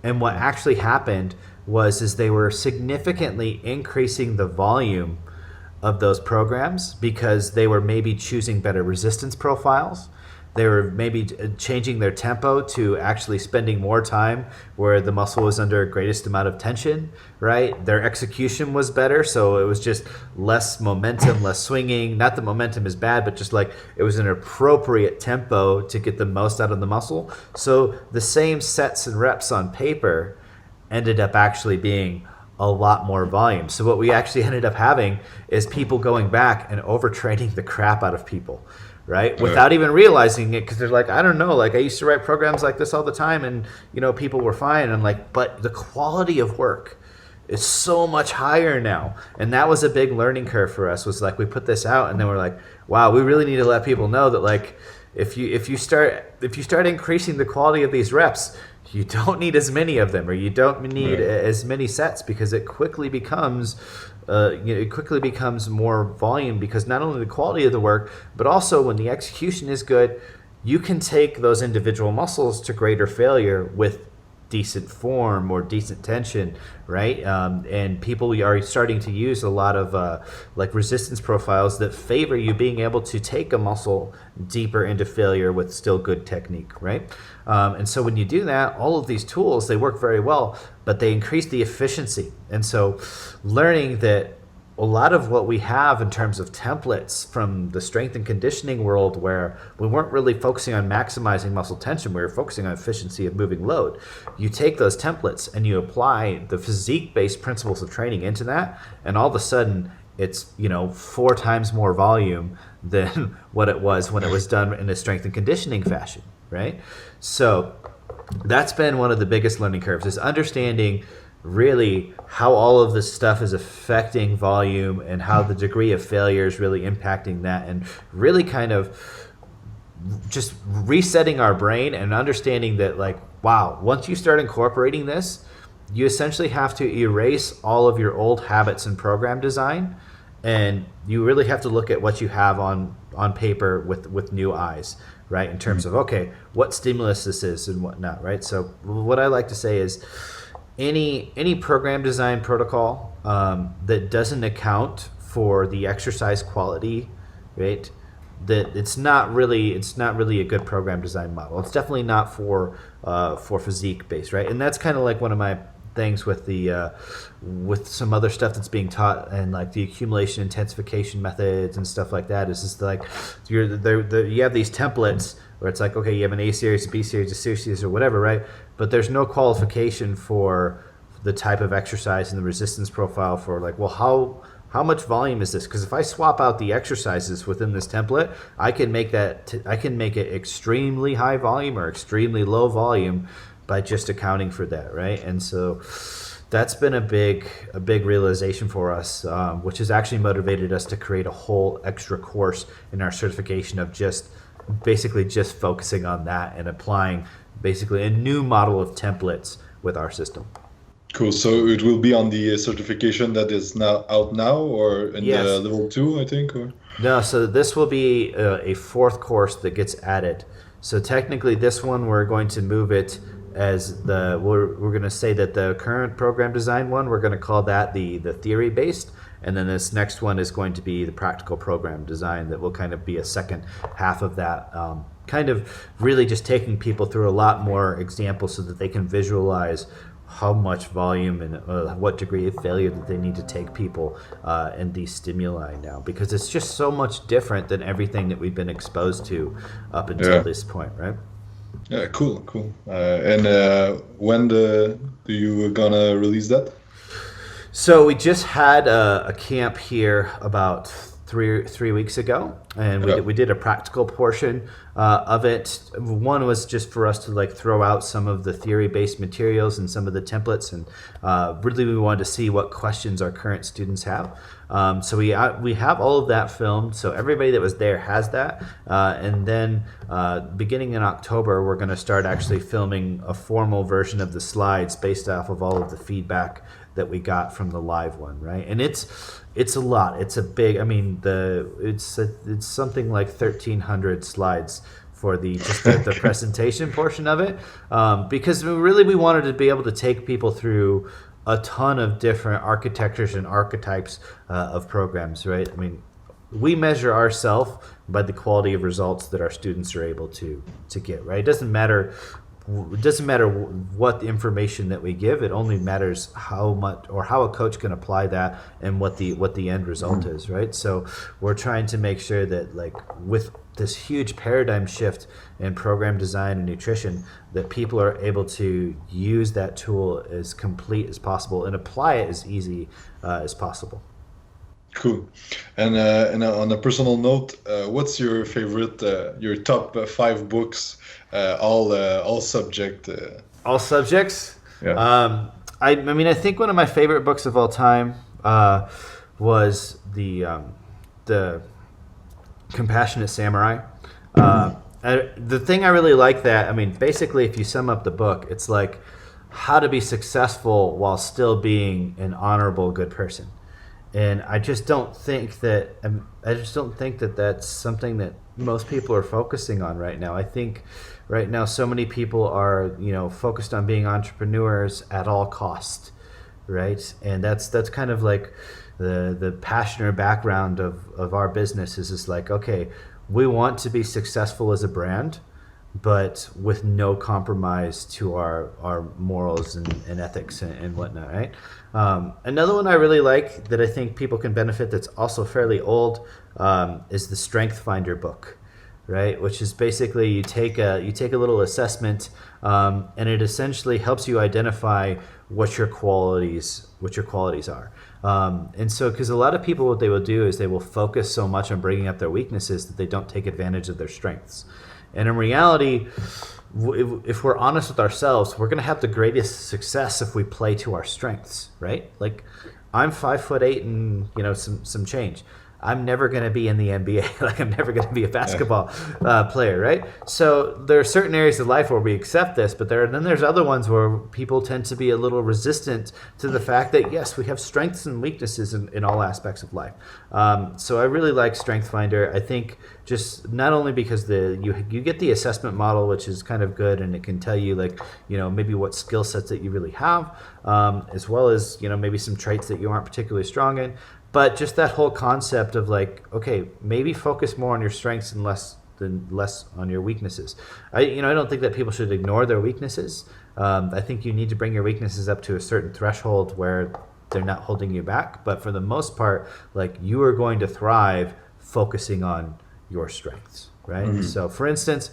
And what actually happened is they were significantly increasing the volume of those programs because they were maybe choosing better resistance profiles. They were maybe changing their tempo to actually spending more time where the muscle was under greatest amount of tension, right? Their execution was better, so it was just less momentum, less swinging. Not that momentum is bad, but just like it was an appropriate tempo to get the most out of the muscle. So the same sets and reps on paper ended up actually being a lot more volume. So what we actually ended up having is people going back and overtraining the crap out of people, right? Without even realizing it, because they're like, I don't know, like I used to write programs like this all the time and, people were fine. And I'm like, but the quality of work is so much higher now. And that was a big learning curve for us, was like, we put this out and then we're like, wow, we really need to let people know that like, if you start increasing the quality of these reps, you don't need as many of them, or you don't need as many sets, because it quickly becomes more volume, because not only the quality of the work, but also when the execution is good, you can take those individual muscles to greater failure with decent form or decent tension, right? And people are starting to use a lot of like resistance profiles that favor you being able to take a muscle deeper into failure with still good technique, right? And so when you do that, all of these tools, they work very well, but they increase the efficiency. And so learning that a lot of what we have in terms of templates from the strength and conditioning world, where we weren't really focusing on maximizing muscle tension, we were focusing on efficiency of moving load. You take those templates and you apply the physique-based principles of training into that, and all of a sudden it's 4 times more volume than what it was when it was done in a strength and conditioning fashion, right? So that's been one of the biggest learning curves, is understanding really how all of this stuff is affecting volume and how the degree of failure is really impacting that, and really kind of just resetting our brain and understanding that, like, wow, once you start incorporating this, you essentially have to erase all of your old habits in program design and you really have to look at what you have on paper with new eyes, right? In terms of, okay, what stimulus this is and whatnot, right? So what I like to say is any program design protocol that doesn't account for the exercise quality, right? That it's not really a good program design model. It's definitely not for physique based, right? And that's kind of like one of my things with the with some other stuff that's being taught, and like the accumulation intensification methods and stuff like that. Is just like you have these templates where it's like, okay, you have an A series, a B series, a C series, or whatever, right? But there's no qualification for the type of exercise and the resistance profile for like, well, how much volume is this? Because if I swap out the exercises within this template, I can make it extremely high volume or extremely low volume by just accounting for that, right? And so that's been a big realization for us, which has actually motivated us to create a whole extra course in our certification of just focusing on that and applying basically a new model of templates with our system. Cool. So it will be on the certification that is now out now, or in Yes. the level 2, I think, or? No, so this will be a fourth course that gets added. So technically this one we're going to move it as we're going to say that the current program design one, we're going to call that the theory based, and then this next one is going to be the practical program design that will kind of be a second half of that, kind of really just taking people through a lot more examples so that they can visualize how much volume and what degree of failure that they need to take people in these stimuli now, because it's just so much different than everything that we've been exposed to up until this point, right? Yeah, cool. And when do you gonna release that? So we just had a camp here about three weeks ago, and we did a practical portion of it. One was just for us to like throw out some of the theory-based materials and some of the templates, and really we wanted to see what questions our current students have. So we have all of that filmed, so everybody that was there has that. And then beginning in October, we're going to start actually filming a formal version of the slides based off of all of the feedback that we got from the live one, right? And it's a lot. It's a big. I mean, it's something like 1,300 slides for the presentation portion of it, because we wanted to be able to take people through a ton of different architectures and archetypes of programs, right? I mean, we measure ourselves by the quality of results that our students are able to get, right? It doesn't matter what the information that we give. It only matters how much or how a coach can apply that and what the end result is, right? So we're trying to make sure that, like, with this huge paradigm shift in program design and nutrition, that people are able to use that tool as complete as possible and apply it as easy as possible. Cool. And on a personal note, what's your favorite, your top 5 books, all subject? All subjects? Yeah. I mean, I think one of my favorite books of all time was the Compassionate Samurai. The thing I really like that, I mean, basically, if you sum up the book, it's like how to be successful while still being an honorable, good person. And I just don't think that that's something that most people are focusing on right now. I think right now so many people are, focused on being entrepreneurs at all costs, right? And that's kind of like the passion or background of our business is just like, okay, we want to be successful as a brand, but with no compromise to our morals and ethics and whatnot, right? Another one I really like that I think people can benefit that's also fairly old is the Strength Finder book, right? Which is basically you take a little assessment and it essentially helps you identify what your qualities are. And so, because a lot of people, what they will do is they will focus so much on bringing up their weaknesses that they don't take advantage of their strengths. And in reality, if we're honest with ourselves, we're going to have the greatest success if we play to our strengths, right? Like, I'm 5'8" and some change. I'm never going to be in the NBA. Like I'm never going to be a basketball player, right? So there are certain areas of life where we accept this, but then there's other ones where people tend to be a little resistant to the fact that yes, we have strengths and weaknesses in all aspects of life. So I really like Strength Finder. I think just not only because you get the assessment model, which is kind of good, and it can tell you like, you know, maybe what skill sets that you really have, as well as, you know, maybe some traits that you aren't particularly strong in. But just that whole concept of like, okay, maybe focus more on your strengths and less on your weaknesses. I don't think that people should ignore their weaknesses. I think you need to bring your weaknesses up to a certain threshold where they're not holding you back. But for the most part, like you are going to thrive focusing on your strengths, right? Mm-hmm. So for instance,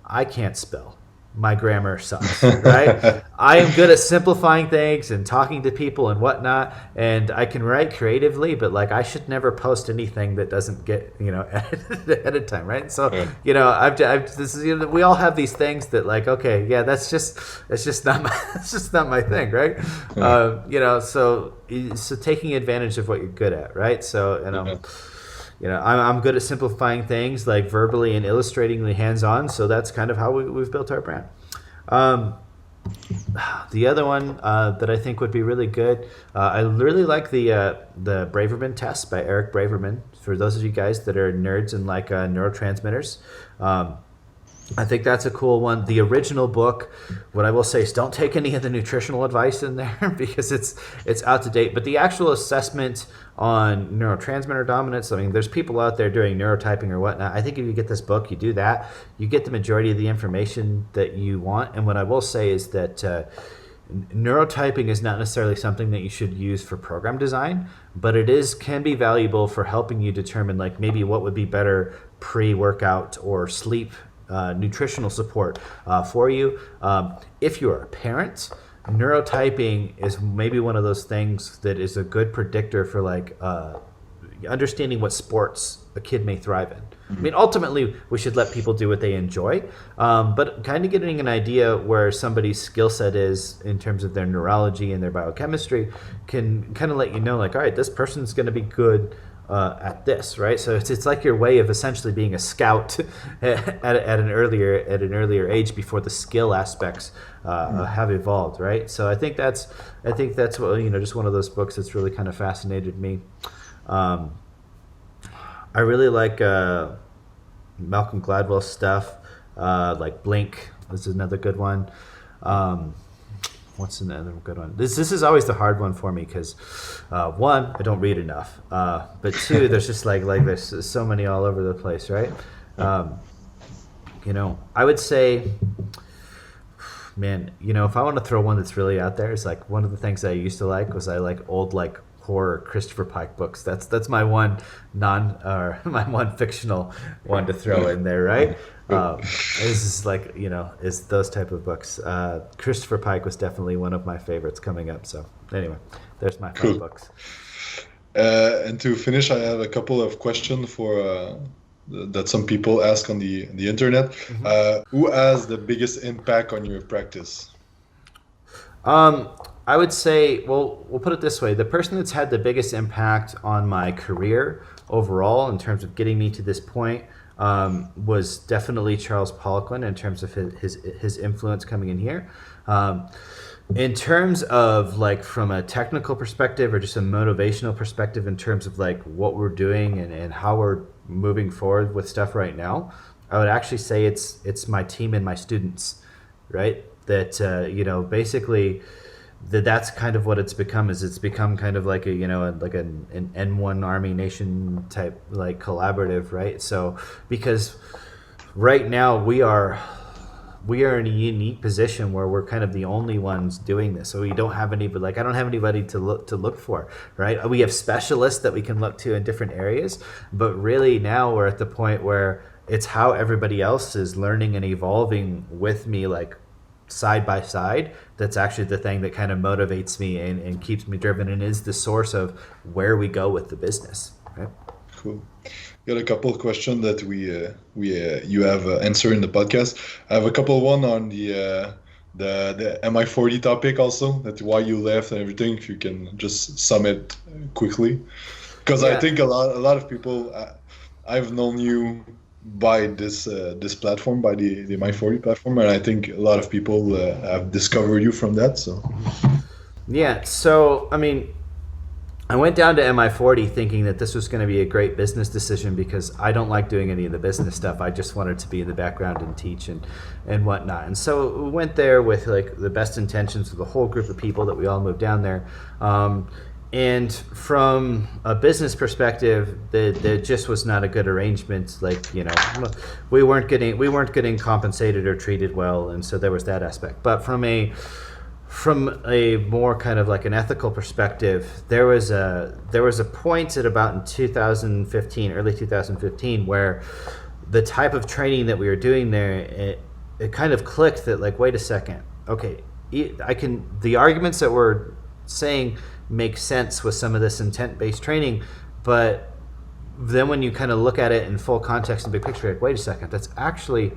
I can't spell. My grammar sucks, right? I am good at simplifying things and talking to people and whatnot, and I can write creatively, but like I should never post anything that doesn't get, you know, edited ahead of time, right? So, you know, we all have these things that like, okay, yeah, it's just not my thing, right? You know, so taking advantage of what you're good at, right? So, you know. You know, I'm good at simplifying things like verbally and illustratingly hands-on, so that's kind of how we've built our brand. The other one that I think would be really good, I really like the Braverman test by Eric Braverman. For those of you guys that are nerds and like neurotransmitters, I think that's a cool one. The original book, what I will say is don't take any of the nutritional advice in there because it's out to date. But the actual assessment on neurotransmitter dominance, I mean, there's people out there doing neurotyping or whatnot. I think if you get this book, you do that, you get the majority of the information that you want. And what I will say is that neurotyping is not necessarily something that you should use for program design, but can be valuable for helping you determine like maybe what would be better pre-workout or sleep nutritional support for you. If you're a parent, neurotyping is maybe one of those things that is a good predictor for like understanding what sports a kid may thrive in. Mm-hmm. I mean, ultimately, we should let people do what they enjoy, but kind of getting an idea where somebody's skill set is in terms of their neurology and their biochemistry can kind of let you know, like, all right, this person's going to be good at this, right? So it's like your way of essentially being a scout at an earlier age before the skill aspects have evolved, right? So I think that's what, you know, just one of those books that's really kind of fascinated me. I really like Malcolm Gladwell's stuff, like Blink. This is another good one. What's another good one? This is always the hard one for me because, one, I don't read enough, but two, there's just like there's so many all over the place, right? You know, I would say, man, you know, if I want to throw one that's really out there, it's like one of the things I used to like was I like old like horror Christopher Pike books. That's my one my one fictional one to throw in there, right? This is like, you know, is those type of books. Christopher Pike was definitely one of my favorites coming up. So anyway, there's my 5 books. And to finish, I have a couple of questions for that some people ask on the internet. Mm-hmm. Who has the biggest impact on your practice? I would say, well, we'll put it this way. The person that's had the biggest impact on my career overall in terms of getting me to this point was definitely Charles Poliquin in terms of his influence coming in here. In terms of like from a technical perspective or just a motivational perspective in terms of like what we're doing and how we're moving forward with stuff right now, I would actually say it's my team and my students, right? That, you know, basically that's kind of what it's become. Is it's become kind of like a, you know, like an N1 Army Nation type like collaborative, right? So because right now we are in a unique position where we're kind of the only ones doing this. So we don't have anybody, like I don't have anybody to look for, right? We have specialists that we can look to in different areas, but really now we're at the point where it's how everybody else is learning and evolving with me, like side by side, that's actually the thing that kind of motivates me and keeps me driven and is the source of where we go with the business. Right? Cool. Got a couple of questions that you have answered in the podcast. I have a couple one on the MI40 topic also, that why you left and everything. If you can just sum it quickly. Because I think a lot of people, I've known you by this platform, by the My40 platform, and I think a lot of people have discovered you from that. So yeah, so I mean, I went down to MI40 thinking that this was going to be a great business decision because I don't like doing any of the business stuff. I just wanted to be in the background and teach and whatnot. And so we went there with like the best intentions with a whole group of people that we all moved down there. And from a business perspective, there just was not a good arrangement. Like, you know, we weren't getting compensated or treated well, and so there was that aspect. But from a more kind of like an ethical perspective, there was a point at about in 2015, early 2015, where the type of training that we were doing there, it kind of clicked that like, wait a second, okay, the arguments that we're saying make sense with some of this intent-based training, but then when you kind of look at it in full context and big picture, like, wait a second, that's actually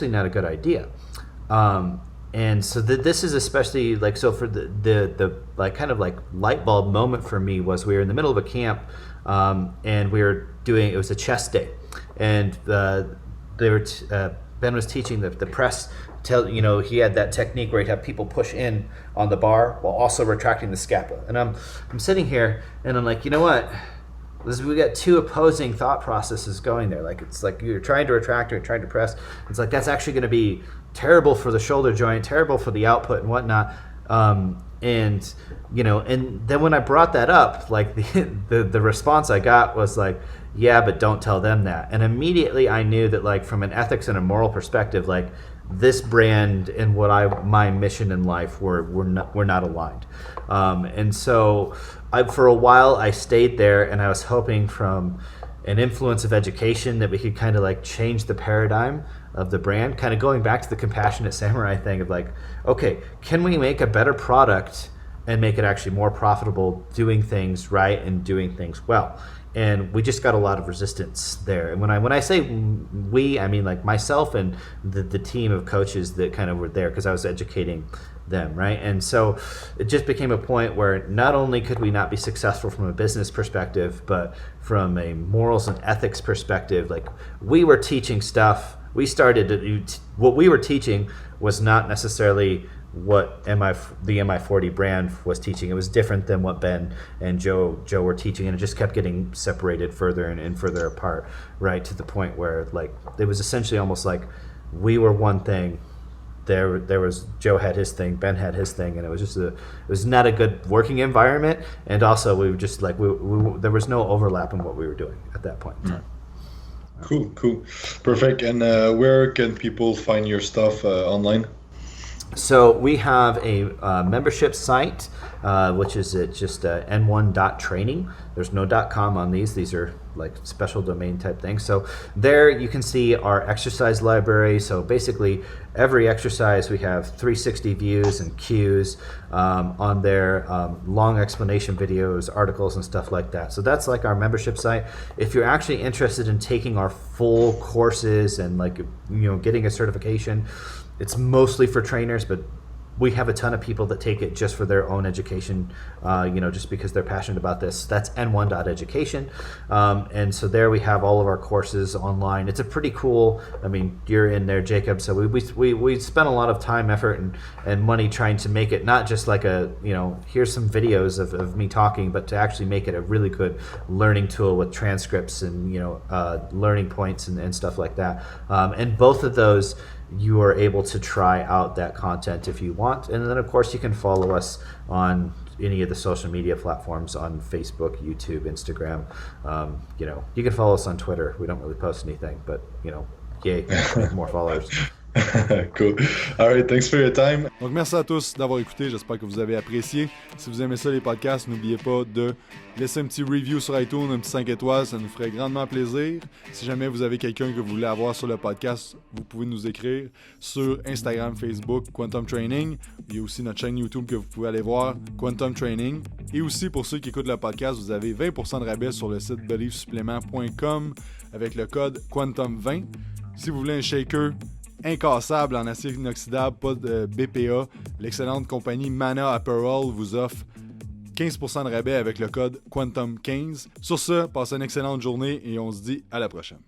not a good idea. And so this is especially like, so for the like kind of like light bulb moment for me was we were in the middle of a camp, and we were doing, it was a chest day, and Ben was teaching the press. You know, he had that technique where he'd have people push in on the bar while also retracting the scapula. And I'm sitting here and I'm like, you know what? We got two opposing thought processes going there. Like, it's like you're trying to retract or you're trying to press. It's like that's actually going to be terrible for the shoulder joint, terrible for the output and whatnot. And you know, and then when I brought that up, like the response I got was like, yeah, but don't tell them that. And immediately I knew that, like, from an ethics and a moral perspective, like, this brand and my mission in life were not aligned. And so for a while I stayed there, and I was hoping from an influence of education that we could kind of like change the paradigm of the brand, kind of going back to the compassionate samurai thing of like, okay, can we make a better product and make it actually more profitable doing things right and doing things well? And we just got a lot of resistance there. And when I say we, I mean like myself and the team of coaches that kind of were there, because I was educating them, right? And so it just became a point where not only could we not be successful from a business perspective, but from a morals and ethics perspective, like we were teaching stuff. What we were teaching was not necessarily what the MI40 brand was teaching. It was different than what Ben and Joe were teaching, and it just kept getting separated further and further apart, right, to the point where like it was essentially almost like we were one thing. There was Joe had his thing, Ben had his thing, and it was not a good working environment. And also we were just like there was no overlap in what we were doing at that point in time. Cool, perfect. And where can people find your stuff online? So we have a membership site, which is at just n1.training. There's no .com on these. These are like special domain type things. So there you can see our exercise library. So basically every exercise we have 360 views and cues on there, long explanation videos, articles and stuff like that. So that's like our membership site. If you're actually interested in taking our full courses and like, you know, getting a certification, it's mostly for trainers, but we have a ton of people that take it just for their own education, you know, just because they're passionate about this. That's n1.education. And so there we have all of our courses online. It's a pretty cool, I mean, you're in there, Jacob. So we spent a lot of time, effort, and money trying to make it not just like a, you know, here's some videos of me talking, but to actually make it a really good learning tool with transcripts and, you know, learning points and stuff like that. And both of those, you are able to try out that content if you want. And then of course you can follow us on any of the social media platforms on Facebook, YouTube, Instagram. You know, you can follow us on Twitter. We don't really post anything, but you know, yay, make more followers. Cool. All right, thanks for your time. Donc merci à tous d'avoir écouté, j'espère que vous avez apprécié. Si vous aimez ça les podcasts, n'oubliez pas de laisser un petit review sur iTunes, un petit 5 étoiles, ça nous ferait grandement plaisir. Si jamais vous avez quelqu'un que vous voulez avoir sur le podcast, vous pouvez nous écrire sur Instagram, Facebook, Quantum Training. Il y a aussi notre chaîne YouTube que vous pouvez aller voir, Quantum Training. Et aussi pour ceux qui écoutent le podcast, vous avez 20% de rabais sur le site beliefsupplement.com avec le code Quantum20. Si vous voulez un shaker incassable en acier inoxydable, pas de BPA, l'excellente compagnie Mana Apparel vous offre 15% de rabais avec le code Quantum15. Sur ce, passez une excellente journée et on se dit à la prochaine.